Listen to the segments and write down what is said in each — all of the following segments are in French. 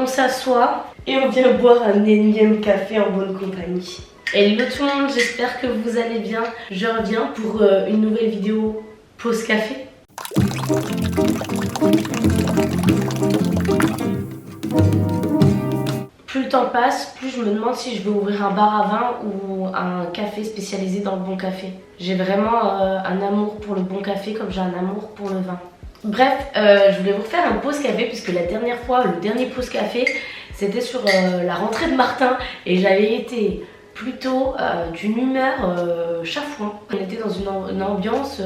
on s'assoit et on vient boire un énième café en bonne compagnie. Hello tout le monde, j'espère que vous allez bien. Je reviens pour une nouvelle vidéo pause café. Plus le temps passe, plus je me demande si je vais ouvrir un bar à vin ou un café spécialisé dans le bon café. J'ai vraiment un amour pour le bon café comme j'ai un amour pour le vin. Bref, je voulais vous faire un pause café puisque la dernière fois, le dernier pause café, c'était sur la rentrée de Martin et j'avais été plutôt d'une humeur chafouin. On était dans une ambiance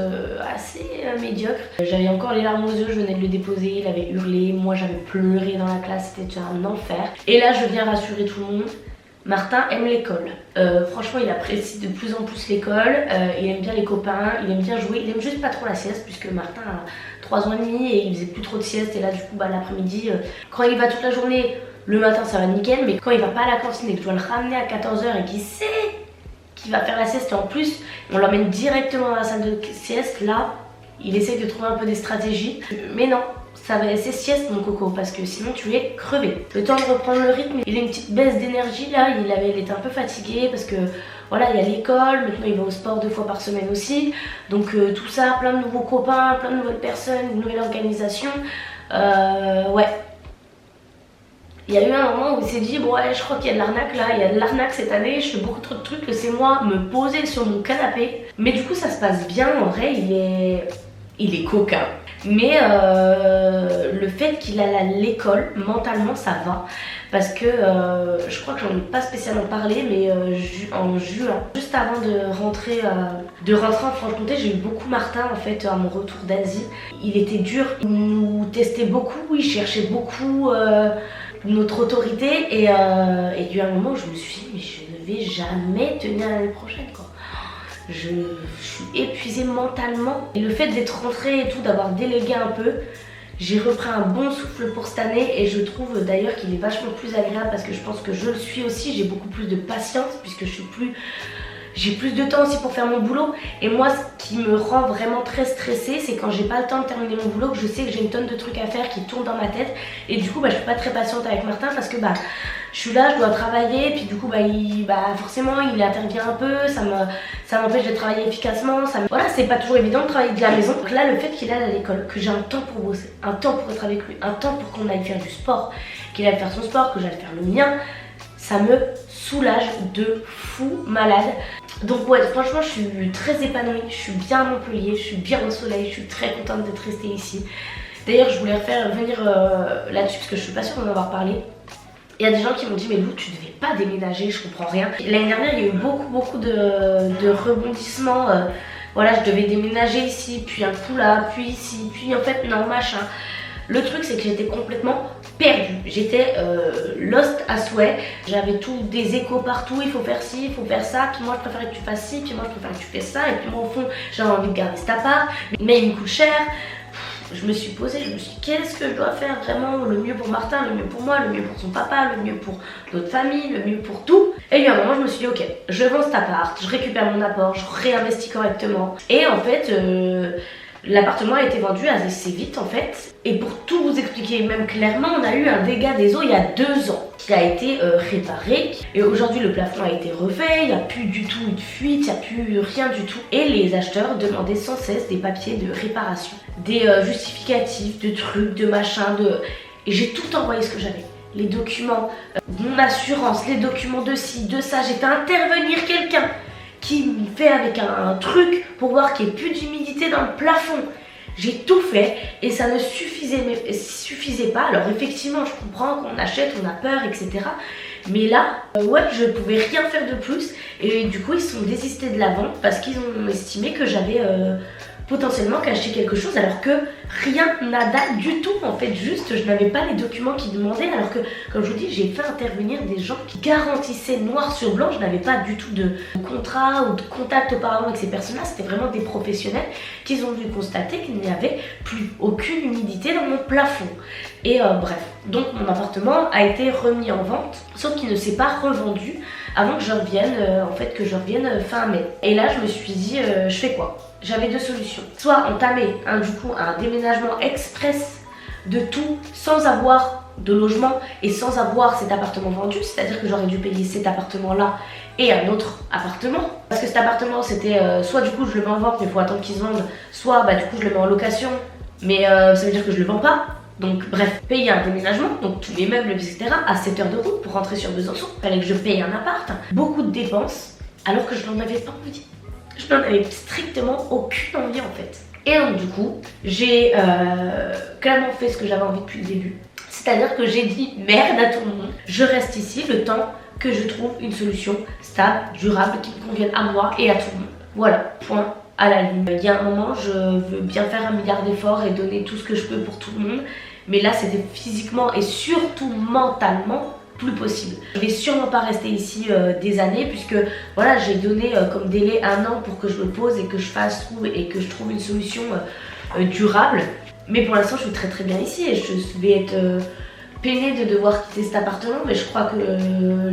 assez médiocre. J'avais encore les larmes aux yeux, je venais de le déposer, il avait hurlé, moi j'avais pleuré dans la classe, c'était un enfer. Et là je viens rassurer tout le monde, Martin aime l'école. Franchement il apprécie de plus en plus l'école, il aime bien les copains, il aime bien jouer, il aime juste pas trop la sieste puisque Martin a 3 ans et demi et il faisait plus trop de sieste et là du coup l'après-midi, quand il va toute la journée, le matin ça va nickel, mais quand il va pas à la cantine et que je dois le ramener à 14h et qu'il sait qu'il va faire la sieste et en plus on l'emmène directement dans la salle de sieste, là il essaye de trouver un peu des stratégies. Mais non, ça va laisser sieste mon coco parce que sinon tu es crevé. Le temps de reprendre le rythme, il a une petite baisse d'énergie là, il était un peu fatigué parce que voilà, il y a l'école, maintenant il va au sport 2 fois par semaine aussi. Donc tout ça, plein de nouveaux copains, plein de nouvelles personnes, une nouvelle organisation. Ouais. Il y a eu un moment où il s'est dit, bon ouais, je crois qu'il y a de l'arnaque là, il y a de l'arnaque cette année, je fais beaucoup trop de trucs, laissez-moi me poser sur mon canapé. Mais du coup ça se passe bien, en vrai il est coquin. Mais le fait qu'il aille à l'école, mentalement ça va. Parce que je crois que j'en ai pas spécialement parlé, mais en juin, juste avant de rentrer en Franche-Comté, j'ai eu beaucoup Martin en fait à mon retour d'Asie. Il était dur, il nous testait beaucoup, il cherchait beaucoup notre autorité et il y a eu un moment où je me suis dit mais je ne vais jamais tenir l'année prochaine quoi. Je suis épuisée mentalement et le fait d'être rentrée et tout, d'avoir délégué un peu, j'ai repris un bon souffle pour cette année et je trouve d'ailleurs qu'il est vachement plus agréable parce que je pense que je le suis aussi, j'ai beaucoup plus de patience puisque j'ai plus de temps aussi pour faire mon boulot. Et moi ce qui me rend vraiment très stressée, c'est quand j'ai pas le temps de terminer mon boulot, que je sais que j'ai une tonne de trucs à faire qui tournent dans ma tête et du coup je suis pas très patiente avec Martin parce que je suis là, je dois travailler, puis du coup forcément il intervient un peu, ça m'empêche de travailler efficacement, voilà, c'est pas toujours évident de travailler de la maison. Donc là le fait qu'il aille à l'école, que j'ai un temps pour bosser, un temps pour être avec lui, un temps pour qu'on aille faire du sport, qu'il aille faire son sport, que j'aille faire le mien, ça me soulage de fou malade. Donc ouais, franchement je suis très épanouie, je suis bien à Montpellier, je suis bien au soleil, je suis très contente d'être restée ici. D'ailleurs je voulais revenir là-dessus parce que je suis pas sûre d'en avoir parlé. Il y a des gens qui m'ont dit mais Lou tu devais pas déménager, je comprends rien. L'année dernière il y a eu beaucoup de rebondissements. Voilà, je devais déménager ici, puis un coup là, puis ici, puis en fait non machin. Le truc c'est que j'étais complètement perdue, j'étais lost à souhait, j'avais tout des échos partout, il faut faire ci, il faut faire ça, puis moi je préférais que tu fasses ci, puis moi je préférais que tu fasses ça, et puis moi au fond j'avais envie de garder cet appart, mais il me coûte cher. Je me suis posée, je me suis dit qu'est-ce que je dois faire vraiment le mieux pour Martin, le mieux pour moi, le mieux pour son papa, le mieux pour notre famille, le mieux pour tout. Et il y a un moment je me suis dit ok, je vends cet appart, je récupère mon apport, je réinvestis correctement. Et en fait l'appartement a été vendu assez vite en fait. Et pour tout vous expliquer même clairement, on a eu un dégât des eaux il y a 2 ans qui a été réparé. Et aujourd'hui le plafond a été refait, il n'y a plus du tout de fuite, il n'y a plus rien du tout. Et les acheteurs demandaient sans cesse des papiers de réparation, des justificatifs, de trucs, de machins, Et j'ai tout envoyé ce que j'avais. Les documents, mon assurance, les documents de ci, de ça. J'ai fait intervenir quelqu'un qui me fait avec un truc pour voir qu'il n'y ait plus d'humidité dans le plafond. J'ai tout fait et ça ne suffisait pas. Alors effectivement je comprends qu'on achète, on a peur, etc. Mais là, ouais, je pouvais rien faire de plus. Et du coup ils se sont désistés de la vente parce qu'ils ont estimé que j'avais potentiellement caché quelque chose alors que rien, nada du tout en fait, juste je n'avais pas les documents qu'ils demandaient alors que comme je vous dis j'ai fait intervenir des gens qui garantissaient noir sur blanc, je n'avais pas du tout de contrat ou de contact auparavant avec ces personnes là, c'était vraiment des professionnels qui ont dû constater qu'il n'y avait plus aucune humidité dans mon plafond et bref, donc mon appartement a été remis en vente sauf qu'il ne s'est pas revendu avant que je revienne, fin mai. Et là je me suis dit je fais quoi? J'avais 2 solutions. Soit entamer un déménagement express de tout sans avoir de logement et sans avoir cet appartement vendu, c'est-à-dire que j'aurais dû payer cet appartement-là et un autre appartement. Parce que cet appartement, c'était soit du coup je le mets en vente mais il faut attendre qu'ils se vendent, soit bah, du coup je le mets en location, mais ça veut dire que je le vends pas. Donc bref, payer un déménagement, donc tous les meubles, etc. à 7 heures de route pour rentrer sur Besançon. Il fallait que je paye un appart, beaucoup de dépenses, alors que je n'en avais pas envie. Je n'en avais strictement aucune envie en fait. Et donc du coup, j'ai clairement fait ce que j'avais envie depuis le début. C'est-à-dire que j'ai dit merde à tout le monde. Je reste ici le temps que je trouve une solution stable, durable, qui me convienne à moi et à tout le monde. Voilà, point à la ligne. Il y a un moment, je veux bien faire 1 milliard d'efforts et donner tout ce que je peux pour tout le monde. Mais là, c'était physiquement et surtout mentalement plus possible. Je vais sûrement pas rester ici des années puisque voilà, j'ai donné comme délai 1 an pour que je me pose et que je fasse tout et que je trouve une solution durable. Mais pour l'instant, je suis très très bien ici et je vais être peinée de devoir quitter cet appartement, mais je crois que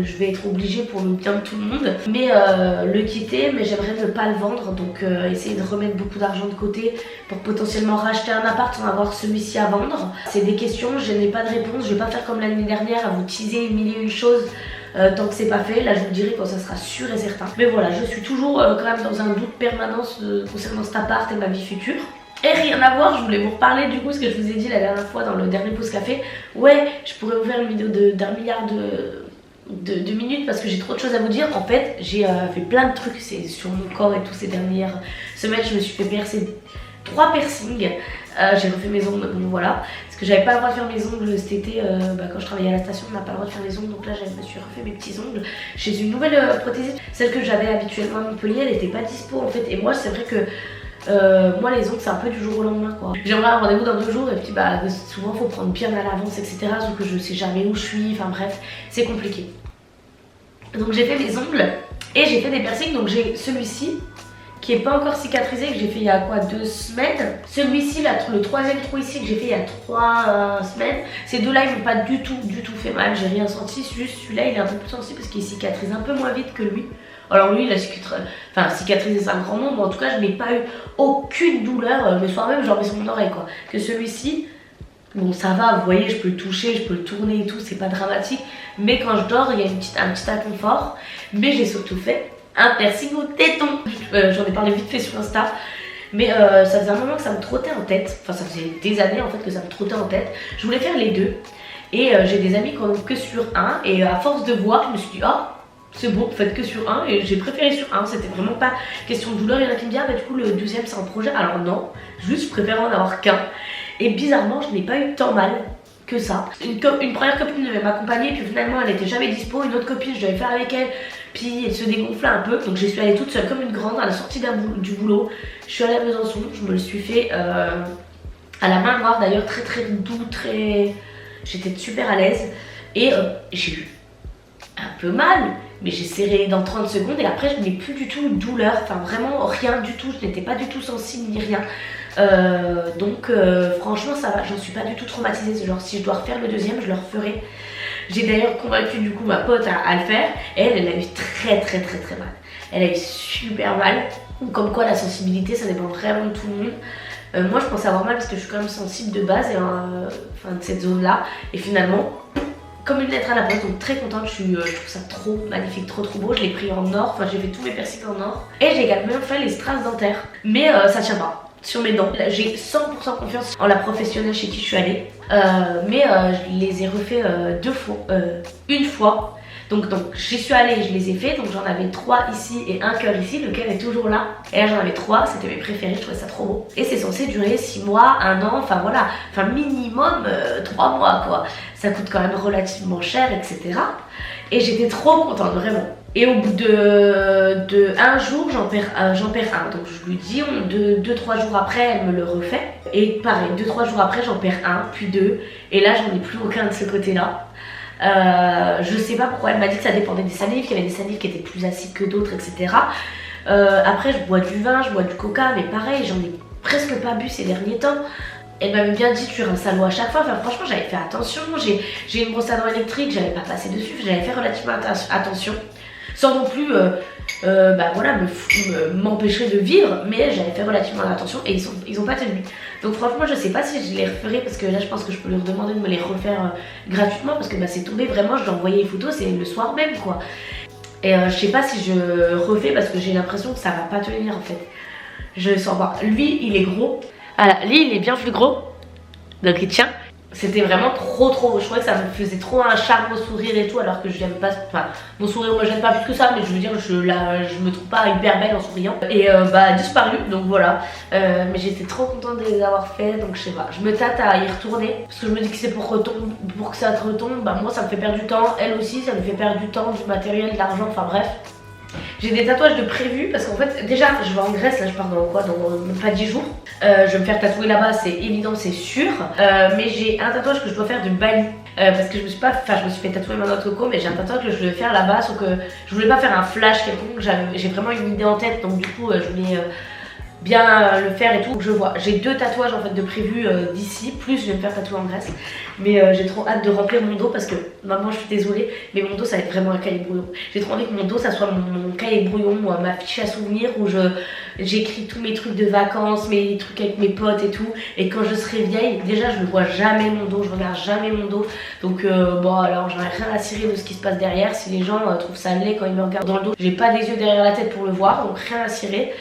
je vais être obligée pour le bien de tout le monde. Mais le quitter, mais j'aimerais ne pas le vendre, donc essayer de remettre beaucoup d'argent de côté pour potentiellement racheter un appart sans avoir celui-ci à vendre. C'est des questions, je n'ai pas de réponse, je vais pas faire comme l'année dernière à vous teaser 1000 et une choses tant que c'est pas fait. Là je vous dirai quand ça sera sûr et certain. Mais voilà, je suis toujours quand même dans un doute permanent concernant cet appart et ma vie future. Et rien à voir, je voulais vous reparler du coup ce que je vous ai dit la dernière fois dans le dernier Pause Café. Ouais, je pourrais vous faire une vidéo d'1 milliard de minutes parce que j'ai trop de choses à vous dire. En fait, j'ai fait plein de trucs sur mon corps et tout ces dernières semaines. Je me suis fait percer 3 piercings. J'ai refait mes ongles, donc voilà. Parce que j'avais pas le droit de faire mes ongles cet été, quand je travaillais à la station, on n'a pas le droit de faire les ongles. Donc là, je me suis refait mes petits ongles chez une nouvelle prothésiste. Celle que j'avais habituellement à Montpellier, elle était pas dispo en fait. Et moi, c'est vrai que moi les ongles c'est un peu du jour au lendemain quoi. J'aimerais un rendez-vous dans 2 jours et puis bah souvent faut prendre bien à l'avance etc. Sauf que je sais jamais où je suis, enfin bref c'est compliqué. Donc j'ai fait mes ongles et j'ai fait des piercings. Donc j'ai celui-ci qui est pas encore cicatrisé, que j'ai fait il y a quoi 2 semaines. Celui-ci là, le 3e trou ici que j'ai fait il y a 3 semaines. Ces deux-là ils m'ont pas du tout fait mal, j'ai rien senti. Juste celui-là il est un peu plus sensible parce qu'il cicatrise un peu moins vite que lui. Alors lui, il a cicatrisé c'est un grand nom, mais en tout cas, je n'ai pas eu aucune douleur le soir même, genre mais sur mon oreille quoi. Que celui-ci, bon ça va, vous voyez, je peux le toucher, je peux le tourner et tout, c'est pas dramatique. Mais quand je dors, il y a un petit inconfort. Mais j'ai surtout fait un piercing au téton. J'en ai parlé vite fait sur Insta. Mais ça faisait un moment que ça me trottait en tête. Enfin, ça faisait des années en fait que ça me trottait en tête. Je voulais faire les deux. Et j'ai des amis qui en ont que sur un. Et à force de voir, je me suis dit, oh, c'est bon, faites que sur un, et j'ai préféré sur un, c'était vraiment pas question de douleur. Il y en a qui me disent ah bah du coup le 2e c'est un projet, alors non, juste je préfère en avoir qu'un. Et bizarrement je n'ai pas eu tant mal que ça. Une première copine devait m'accompagner, puis finalement elle était jamais dispo. Une autre copine je devais faire avec elle, puis elle se dégonflait un peu, donc j'y suis allée toute seule comme une grande à la sortie du boulot. Je suis allée à Besançon, je me le suis fait à la main noire d'ailleurs, très très doux, j'étais super à l'aise. Et j'ai eu un peu mal, mais j'ai serré dans 30 secondes et après je n'ai plus du tout de douleur, enfin vraiment rien du tout, je n'étais pas du tout sensible ni rien. Donc franchement ça va, j'en suis pas du tout traumatisée. Genre si je dois refaire le 2e, je le referai. J'ai d'ailleurs convaincu du coup ma pote à le faire et elle a eu très mal. Elle a eu super mal. Comme quoi la sensibilité ça dépend vraiment de tout le monde. Moi je pensais avoir mal parce que je suis quand même sensible de base et enfin de cette zone là, et finalement comme une lettre à la poste, donc très contente, je trouve ça trop magnifique, trop beau. Je l'ai pris en or, enfin j'ai fait tous mes piercings en or. Et j'ai également fait les strass dentaires, mais ça tient pas sur mes dents. J'ai 100% confiance en la professionnelle chez qui je suis allée, mais je les ai refaits 2 fois, une fois. Donc j'y suis allée, je les ai fait, donc j'en avais 3 ici et un cœur ici, lequel est toujours là. Et là j'en avais 3, c'était mes préférés, je trouvais ça trop beau. Et c'est censé durer 6 mois, 1 an, enfin voilà, enfin minimum 3 mois quoi. Ça coûte quand même relativement cher, etc. Et j'étais trop contente, vraiment. Et au bout de 1 jour, j'en perds un. Donc je lui dis, 2-3 jours après, elle me le refait. Et pareil, 2-3 jours après, j'en perds 1, puis 2. Et là, j'en ai plus aucun de ce côté-là. Je sais pas pourquoi, elle m'a dit que ça dépendait des salives, qu'il y avait des salives qui étaient plus acides que d'autres, etc. Après, je bois du vin, je bois du coca, mais pareil, j'en ai presque pas bu ces derniers temps. Elle m'avait bien dit tu rinces à l'eau à chaque fois. Enfin franchement j'avais fait attention, j'ai une brosse à dents électrique, j'avais pas passé dessus, j'avais fait relativement attention. Sans non plus bah voilà, m'empêcher de vivre, mais j'avais fait relativement attention et ils ont pas tenu. Donc franchement je sais pas si je les referai parce que là je pense que je peux leur demander de me les refaire gratuitement parce que bah, c'est tombé vraiment, je dois envoyer les photos, c'est le soir même quoi. Et je sais pas si je refais parce que j'ai l'impression que ça va pas tenir en fait. Je sens pas. Lui il est gros. Voilà, lui il est bien plus gros. Donc il tient. C'était vraiment trop. Je trouvais que ça me faisait trop un charme au sourire et tout alors que je n'aime pas. Enfin, mon sourire me gêne pas plus que ça, mais je veux dire, je me trouve pas hyper belle en souriant. Et bah disparu, donc voilà. Mais j'étais trop contente de les avoir fait, donc je sais pas. Je me tâte à y retourner parce que je me dis que c'est pour que ça te retombe. Bah moi ça me fait perdre du temps, elle aussi ça me fait perdre du temps, du matériel, de l'argent, enfin bref. J'ai des tatouages de prévus parce qu'en fait déjà je vais en Grèce, là je pars dans quoi, dans même pas 10 jours. Je vais me faire tatouer là-bas, c'est évident, c'est sûr. Mais j'ai un tatouage que je dois faire de Bali. Parce que je me suis fait tatouer ma noix de coco, mais j'ai un tatouage que je voulais faire là-bas, sauf que je voulais pas faire un flash quelconque, j'ai vraiment une idée en tête, donc du coup je voulais bien le faire et tout. Donc je vois, j'ai 2 tatouages en fait de prévus d'ici, plus je vais me faire tatouer en Grèce. Mais j'ai trop hâte de remplir mon dos parce que maman je suis désolée, mais mon dos ça va être vraiment un cahier brouillon. J'ai trop envie que mon dos ça soit mon cahier brouillon, ma fiche à souvenirs où j'écris tous mes trucs de vacances, mes trucs avec mes potes et tout. Et quand je serai vieille, déjà je ne vois jamais mon dos, je regarde jamais mon dos. Donc bon alors j'en ai rien à cirer de ce qui se passe derrière. Si les gens trouvent ça laid quand ils me regardent dans le dos, j'ai pas des yeux derrière la tête pour le voir, donc rien à cirer.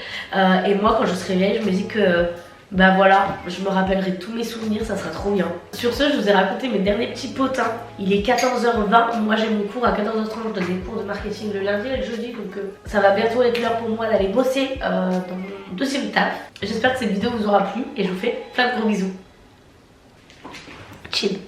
Et moi quand je serai vieille, je me dis que bah voilà, je me rappellerai tous mes souvenirs, ça sera trop bien. Sur ce, je vous ai raconté mes derniers petits potins. Il est 14h20, moi j'ai mon cours à 14h30, je donne des cours de marketing le lundi et le jeudi, donc ça va bientôt être l'heure pour moi d'aller bosser dans mon deuxième taf. J'espère que cette vidéo vous aura plu et je vous fais plein de gros bisous. Chill.